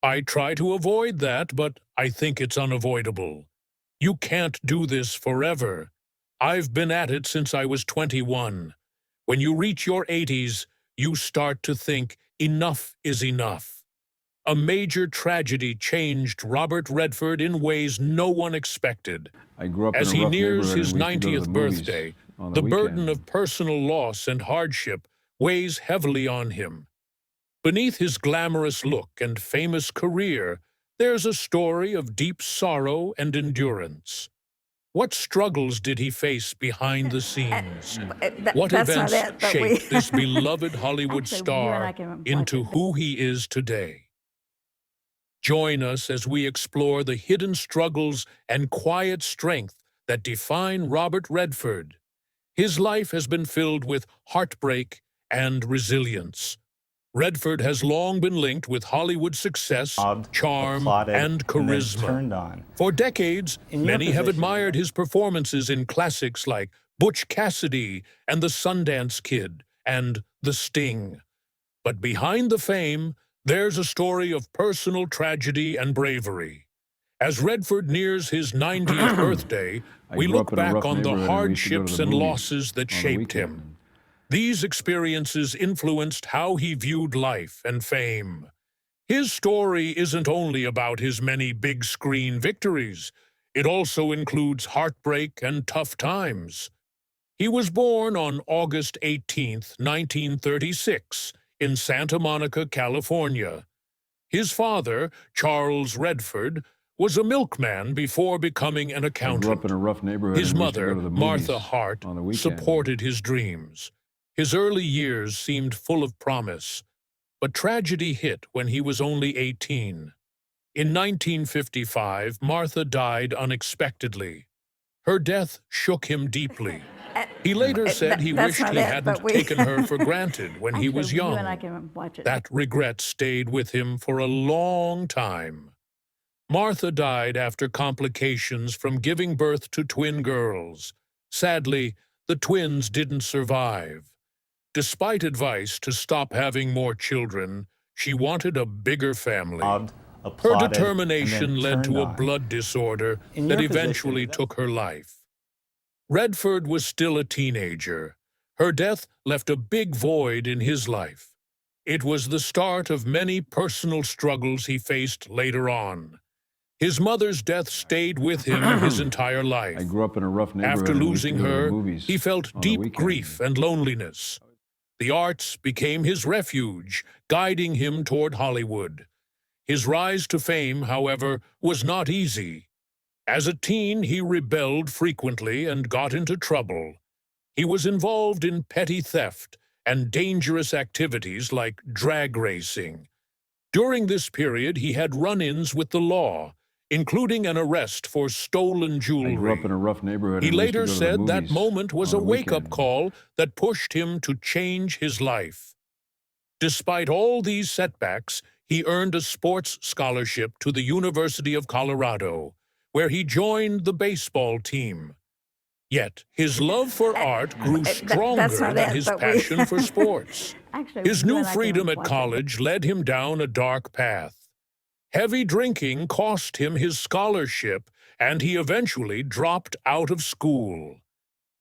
I try to avoid that, but I think it's unavoidable. You can't do this forever. I've been at it since I was 21. When you reach your 80s, you start to think enough is enough. A major tragedy changed Robert Redford in ways no one expected. I grew up in As a he rough nears neighborhood his and we used to go to 90th the movies birthday, on the the burden weekend. of personal loss and hardship weighs heavily on him. Beneath his glamorous look and famous career, there's a story of deep sorrow and endurance. What struggles did he face behind the scenes? What That's not events it, but we... shaped this beloved Hollywood Actually, you and I star can watch into it. who he is today? Join us as we explore the hidden struggles and quiet strength that define Robert Redford. His life has been filled with heartbreak and resilience. Redford has long been linked with Hollywood success, charm, and charisma. For decades, many have admired his performances in classics like Butch Cassidy and The Sundance Kid and The Sting. But behind the fame, there's a story of personal tragedy and bravery. As Redford nears his 90th birthday, we look back on the hardships and losses that shaped him. These experiences influenced how he viewed life and fame. His story isn't only about his many big-screen victories. It also includes heartbreak and tough times. He was born on August 18, 1936, in Santa Monica, California. His father, Charles Redford, was a milkman before becoming an accountant. I grew up in a rough neighborhood. His and we used to go mother, to the movies Martha Hart, on the weekend. supported his dreams. His early years seemed full of promise, but tragedy hit when he was only 18. In 1955, Martha died unexpectedly. Her death shook him deeply. He later said he wished he hadn't taken her for granted when he was young. You and I can watch it. That regret stayed with him for a long time. Martha died after complications from giving birth to twin girls. Sadly, the twins didn't survive. Despite advice to stop having more children, she wanted a bigger family. Her determination led to a blood disorder that eventually took her life. Redford was still a teenager. Her death left a big void in his life. It was the start of many personal struggles he faced later on. His mother's death stayed with him his entire life. I grew up in a rough neighborhood. After and we used to losing go to the her, movies he felt on the deep weekend. grief and loneliness. The arts became his refuge, guiding him toward Hollywood. His rise to fame, however, was not easy. As a teen, he rebelled frequently and got into trouble. He was involved in petty theft and dangerous activities like drag racing. During this period, he had run-ins with the law, including an arrest for stolen jewelry. I grew up in a rough neighborhood. He and we used to later go to the said that movies moment was a on the wake-up weekend. call that pushed him to change his life. Despite all these setbacks, he earned a sports scholarship to the University of Colorado, where he joined the baseball team. Yet, his love for art grew stronger than his passion for sports. Actually, His you new and I can freedom at watch it. college led him down a dark path. Heavy drinking cost him his scholarship, and he eventually dropped out of school.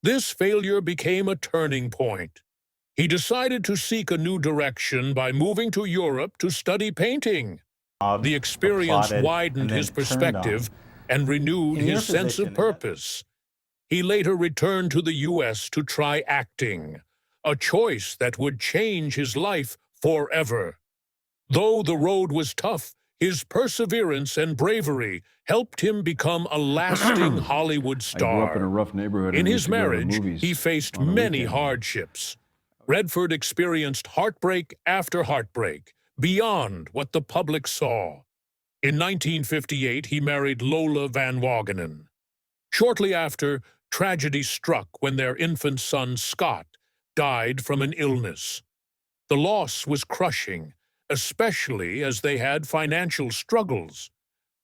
This failure became a turning point. He decided to seek a new direction by moving to Europe to study painting. The experience widened his perspective and renewed his sense of purpose. He later returned to the U.S. to try acting, a choice that would change his life forever. Though the road was tough, his perseverance and bravery helped him become a lasting Hollywood I grew up in a star. rough neighborhood. In and we his used to go to the marriage, movies he faced on the many weekend. hardships. Redford experienced heartbreak after heartbreak, beyond what the public saw. In 1958, he married Lola Van Wagenen. Shortly after, tragedy struck when their infant son, Scott, died from an illness. The loss was crushing, especially as they had financial struggles.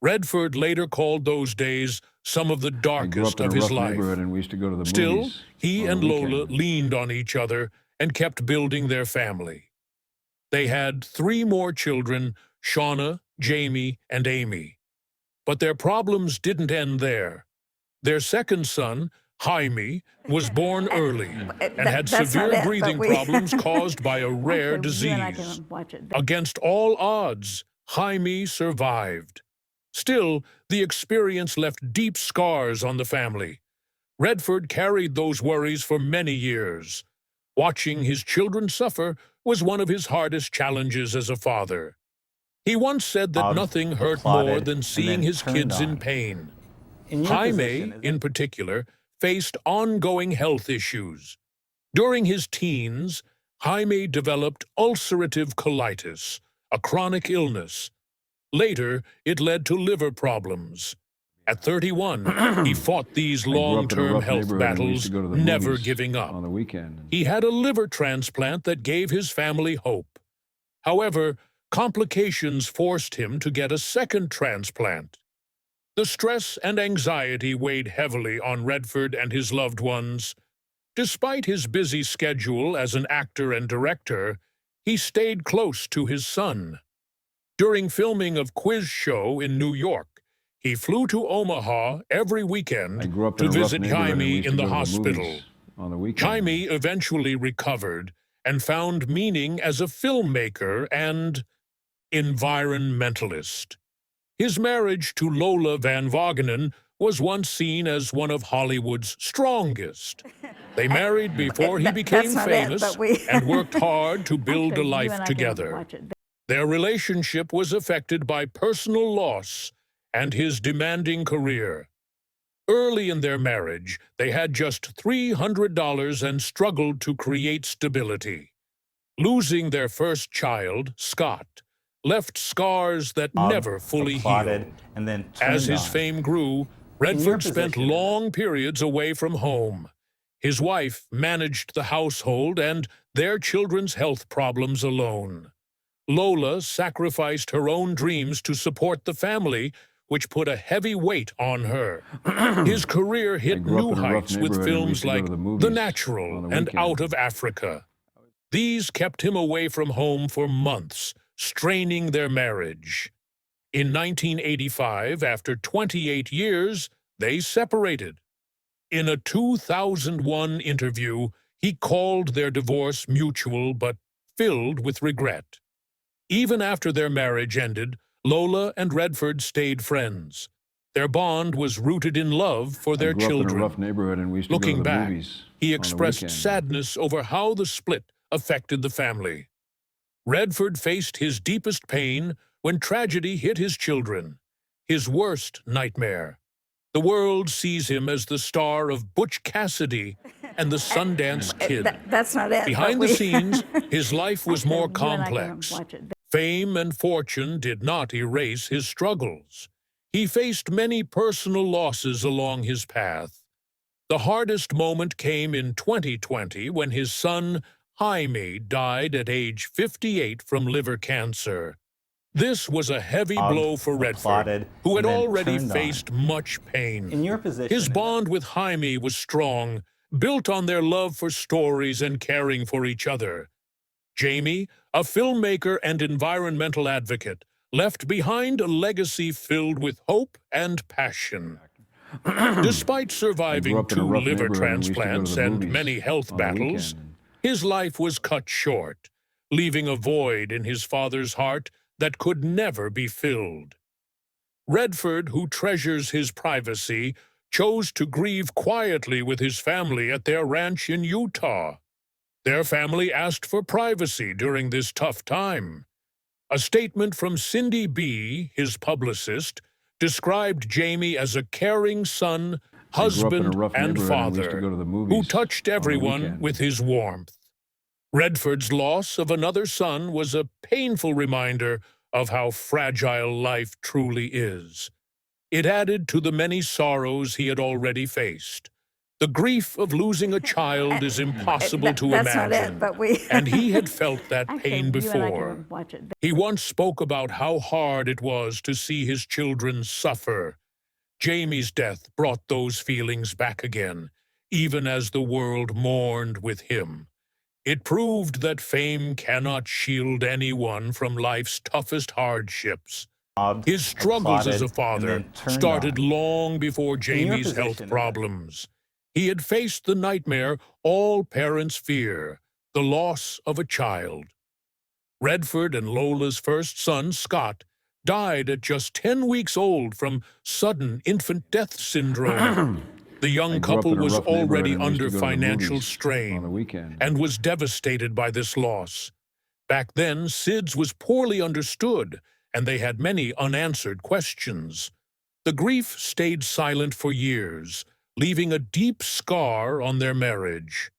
Redford later called those days some of the I grew darkest up in of a his rough life. neighborhood and we used to go to the Still, movies he on and the Lola weekend. leaned on each other and kept building their family. They had 3 more children Shauna, Jamie, and Amy. But their problems didn't end there. Their second son, Jaime, was born early and had severe breathing problems caused by a rare disease. Against all odds, Jaime survived. Still, the experience left deep scars on the family. Redford carried those worries for many years. Watching his children suffer was one of his hardest challenges as a father. He once said that nothing hurt more than seeing his kids in pain. Jaime, in particular, faced ongoing health issues. During his teens, Jaime developed ulcerative colitis, a chronic illness. Later, it led to liver problems. At 31, he fought these long-term health battles, never giving up. On the weekend. He had a liver transplant that gave his family hope. However, complications forced him to get a second transplant. The stress and anxiety weighed heavily on Redford and his loved ones. Despite his busy schedule as an actor and director, he stayed close to his son. During filming of Quiz Show in New York, he flew to Omaha every weekend to visit Jaime in the hospital. Jaime eventually recovered and found meaning as a filmmaker and environmentalist. His marriage to Lola Van Wagenen was once seen as one of Hollywood's strongest. They married before he became famous and worked hard to build a life together. Their relationship was affected by personal loss and his demanding career. Early in their marriage, they had just $300 and struggled to create stability. Losing their first child, Scott, left scars that never fully healed. As his fame grew, Redford spent long periods away from home. His wife managed the household and their children's health problems alone. Lola sacrificed her own dreams to support the family, which put a heavy weight on her. His career hit new heights with films like The Natural and Out of Africa. These kept him away from home for months, straining their marriage. In 1985, after 28 years, they separated. In a 2001 interview, he called their divorce mutual but filled with regret. Even after their marriage ended, Lola and Redford stayed friends. Their bond was rooted in love for their children. In a rough neighborhood and we used to Looking go to the back, movies he on the expressed weekend. sadness over how the split affected the family. Redford faced his deepest pain when tragedy hit his children, his worst nightmare. The world sees him as the star of Butch Cassidy and the Sundance Kid. That's not it. Behind the scenes, his life was more complex. Fame and fortune did not erase his struggles. He faced many personal losses along his path. The hardest moment came in 2020 when his son, Jaime, died at age 58 from liver cancer. This was a heavy blow for Redford, who had already faced much pain. In your position, His bond with Jaime was strong, built on their love for stories and caring for each other. Jamie, a filmmaker and environmental advocate, left behind a legacy filled with hope and passion. Despite surviving 2 liver transplants and many health battles, his life was cut short, leaving a void in his father's heart that could never be filled. Redford, who treasures his privacy, chose to grieve quietly with his family at their ranch in Utah. Their family asked for privacy during this tough time. A statement from Cindy B., his publicist, described Jamie as a caring son, husband, and father who touched everyone with his warmth. Redford's loss of another son was a painful reminder of how fragile life truly is. It added to the many sorrows he had already faced. The grief of losing a child is impossible to imagine, and he had felt that pain before. He once spoke about how hard it was to see his children suffer. Jamie's death brought those feelings back again, even as the world mourned with him. It proved that fame cannot shield anyone from life's toughest hardships. His struggles as a father started long before Jamie's health problems. He had faced the nightmare all parents fear, the loss of a child. Redford and Lola's first son, Scott, died at just 10 weeks old from sudden infant death syndrome. The young couple was already under financial strain and was devastated by this loss. Back then, SIDS was poorly understood, and they had many unanswered questions. The grief stayed silent for years, leaving a deep scar on their marriage.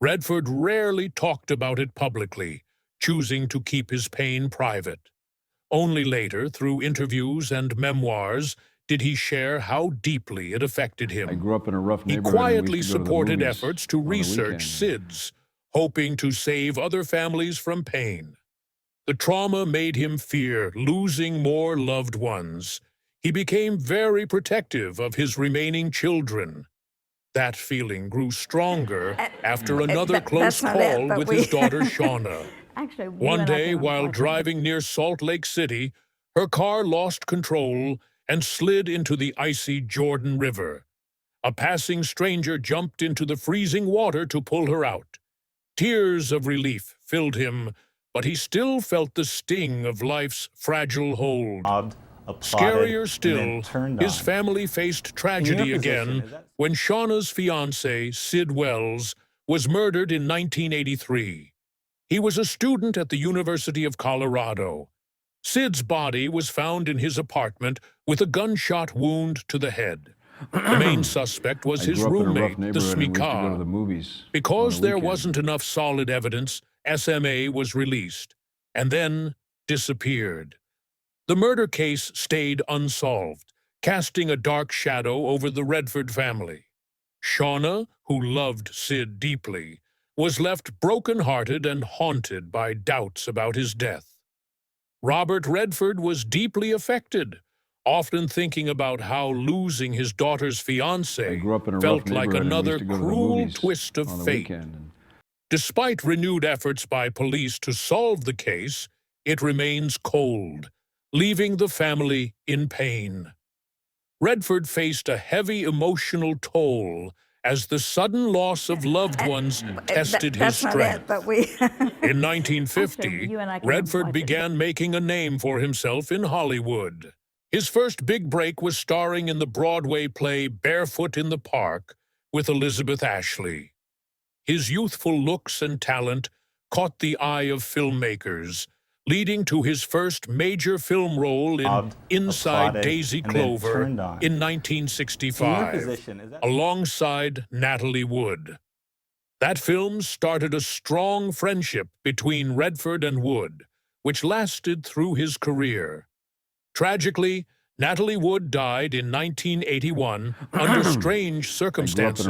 Redford rarely talked about it publicly, choosing to keep his pain private. Only later, through interviews and memoirs, did he share how deeply it affected him. I grew up in a rough He neighborhood. quietly supported efforts to research SIDS, hoping to save other families from pain. The trauma made him fear losing more loved ones. He became very protective of his remaining children. That feeling grew stronger after another close call with his daughter, Shauna. Actually, One day, while driving near Salt Lake City, her car lost control and slid into the icy Jordan River. A passing stranger jumped into the freezing water to pull her out. Tears of relief filled him, but he still felt the sting of life's fragile hold. Scarier still, his family faced tragedy again when Shauna's fiancé, Sid Wells, was murdered in 1983. He was a student at the University of Colorado. Sid's body was found in his apartment with a gunshot wound to the head. The main suspect was his roommate, the Smika. Because there wasn't enough solid evidence, SMA was released, and then disappeared. The murder case stayed unsolved, casting a dark shadow over the Redford family. Shauna, who loved Sid deeply, was left broken-hearted and haunted by doubts about his death. Robert Redford was deeply affected, often thinking about how losing his daughter's fiancé felt like another cruel twist of fate. Despite renewed efforts by police to solve the case, it remains cold, leaving the family in pain. Redford faced a heavy emotional toll as the sudden loss of loved ones tested his strength. In 1950, Redford began making a name for himself in Hollywood. His first big break was starring in the Broadway play Barefoot in the Park with Elizabeth Ashley. His youthful looks and talent caught the eye of filmmakers, leading to his first major film role in Inside Daisy Clover in 1965, alongside Natalie Wood. That film started a strong friendship between Redford and Wood, which lasted through his career. Tragically, Natalie Wood died in 1981 under strange circumstances.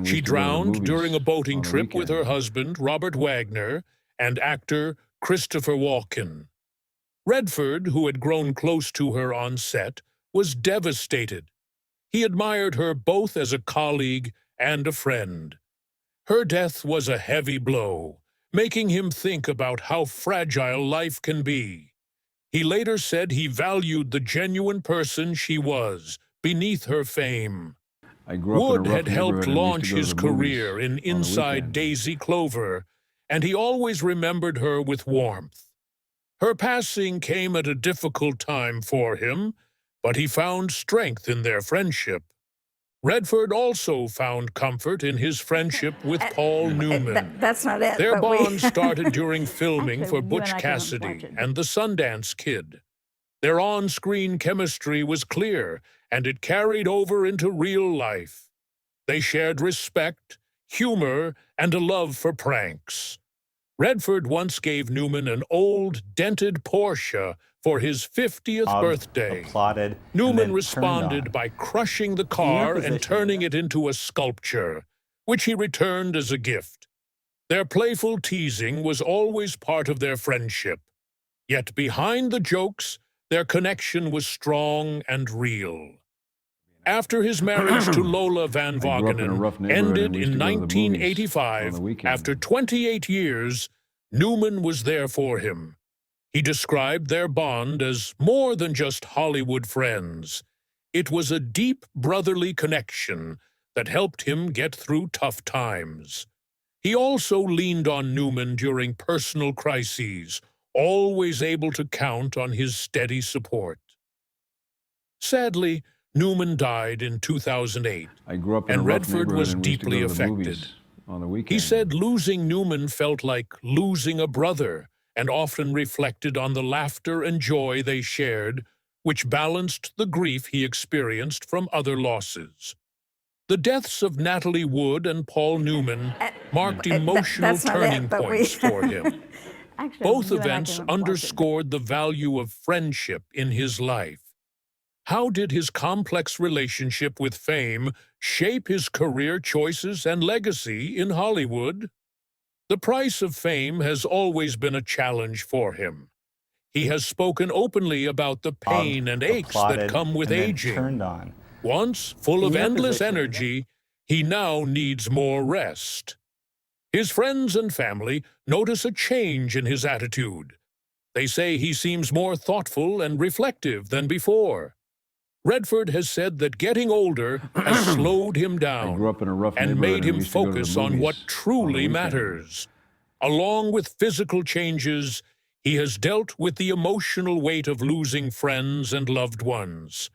She drowned during a boating trip with her husband, Robert Wagner, and actor Christopher Walken. Redford, who had grown close to her on set, was devastated. He admired her both as a colleague and a friend. Her death was a heavy blow, making him think about how fragile life can be. He later said he valued the genuine person she was, beneath her fame. Wood had helped launch his career in Inside Daisy Clover, and he always remembered her with warmth. Her passing came at a difficult time for him, but he found strength in their friendship. Redford also found comfort in his friendship with Paul Newman. That's not it. Their bond started during filming for Butch Cassidy and the Sundance Kid. Their on-screen chemistry was clear, and it carried over into real life. They shared respect, humor, and a love for pranks. Redford once gave Newman an old, dented Porsche for his 50th birthday. Newman responded by crushing the car and turning it into a sculpture, which he returned as a gift. Their playful teasing was always part of their friendship. Yet behind the jokes, their connection was strong and real. After his marriage to Lola Van I grew up in a Wagenen rough neighborhood, and ended we used in to go to the movies on 1985, the weekend. after 28 years, Newman was there for him. He described their bond as more than just Hollywood friends. It was a deep brotherly connection that helped him get through tough times. He also leaned on Newman during personal crises, always able to count on his steady support. Sadly, Newman died in 2008, I grew up in a and rough Redford neighborhood, was and we used to deeply go to the affected. movies on the He weekend. said losing Newman felt like losing a brother, and often reflected on the laughter and joy they shared, which balanced the grief he experienced from other losses. The deaths of Natalie Wood and Paul Newman marked emotional turning points for him. Actually, Both you and I events can watch it. underscored the value of friendship in his life. How did his complex relationship with fame shape his career choices and legacy in Hollywood? The price of fame has always been a challenge for him. He has spoken openly about the pain and aches that come with and then aging. turned on. Once full In of your endless position, energy, he now needs more rest. His friends and family notice a change in his attitude. They say he seems more thoughtful and reflective than before. Redford has said that getting older has slowed him I down grew up in a rough and neighborhood, made and we him used to go to the focus on movies what on the truly weekend. matters. Along with physical changes, he has dealt with the emotional weight of losing friends and loved ones.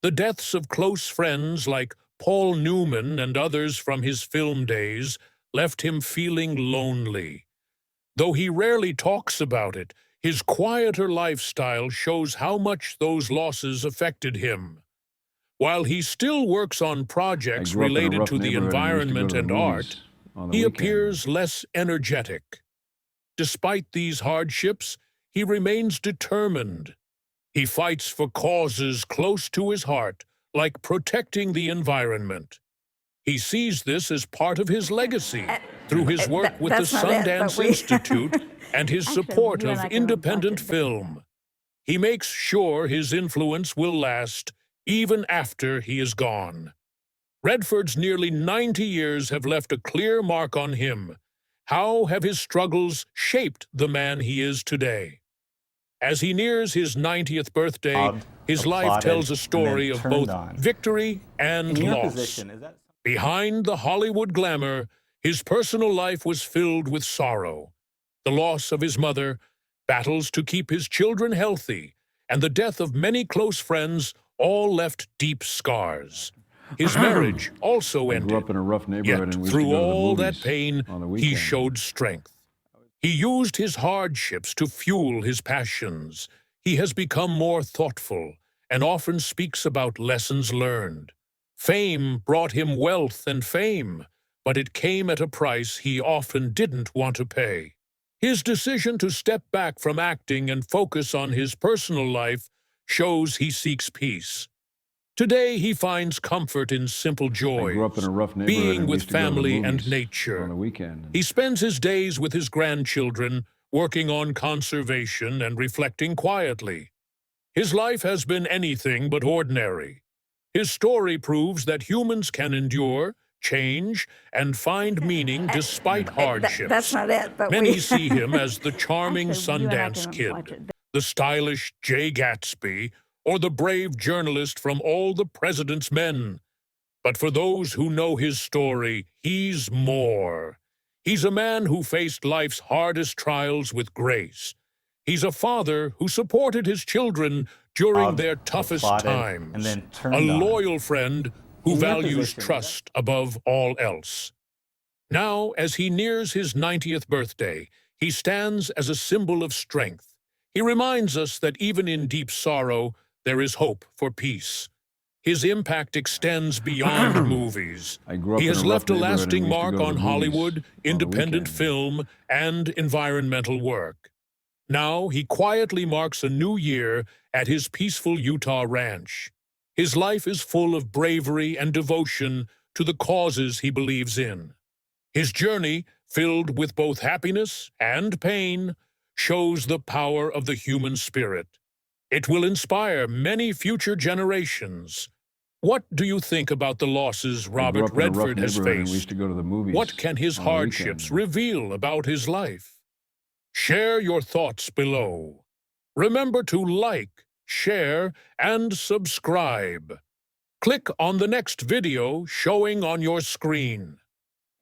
The deaths of close friends like Paul Newman and others from his film days left him feeling lonely. Though he rarely talks about it, his quieter lifestyle shows how much those losses affected him. While he still works on I projects grew up in a related rough to the neighborhood, and we used to go environment to the and movies art, on the he weekend. appears less energetic. Despite these hardships, he remains determined. He fights for causes close to his heart, like protecting the environment. He sees this as part of his legacy through his work with the That's not it, but Sundance we- Institute and his Actually, support you and of I can watch independent it. film. He makes sure his influence will last even after he is gone. Redford's nearly 90 years have left a clear mark on him. How have his struggles shaped the man he is today? As he nears his 90th birthday, his life Applauded, tells a and story then of turned both on. victory and In your loss. position, is that Behind the Hollywood glamour, his personal life was filled with sorrow. The loss of his mother, battles to keep his children healthy, and the death of many close friends all left deep scars. His marriage also I ended. grew up in a rough neighborhood, Yet, and we used to through go to the all movies that pain, on the he weekend. showed strength. He used his hardships to fuel his passions. He has become more thoughtful and often speaks about lessons learned. Fame brought him wealth and fame, but it came at a price he often didn't want to pay. His decision to step back from acting and focus on his personal life shows he seeks peace. Today, he finds comfort in simple I joys, grew up in a rough neighborhood, being and we with used to go to the family and movies nature. on the weekend. He spends his days with his grandchildren, working on conservation and reflecting quietly. His life has been anything but ordinary. His story proves that humans can endure, change, and find meaning despite hardships. That's not it, but Many we... see him as the charming Actually, you and I Sundance can watch Kid, it. the stylish Jay Gatsby, or the brave journalist from All the President's Men. But for those who know his story, he's more. He's a man who faced life's hardest trials with grace. He's a father who supported his children during their toughest applauded, times. and then turned A on. loyal friend who In your values position, trust above all else. Now, as he nears his 90th birthday, he stands as a symbol of strength. He reminds us that even in deep sorrow, there is hope for peace. His impact extends beyond movies. I grew up He in has a rough left a neighborhood, and lasting we used to mark go to on the movies Hollywood, on the independent weekend. film, and environmental work. Now he quietly marks a new year at his peaceful Utah ranch. His life is full of bravery and devotion to the causes he believes in. His journey, filled with both happiness and pain, shows the power of the human spirit. It will inspire many future generations. What do you think about the losses I grew Robert up in a rough Redford has neighborhood, and we used faced? to go to the movies What can his on the hardships weekend. reveal about his life? Share your thoughts below. Remember to like, share, and subscribe. Click on the next video showing on your screen.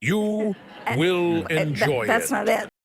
You will enjoy That's it. not it.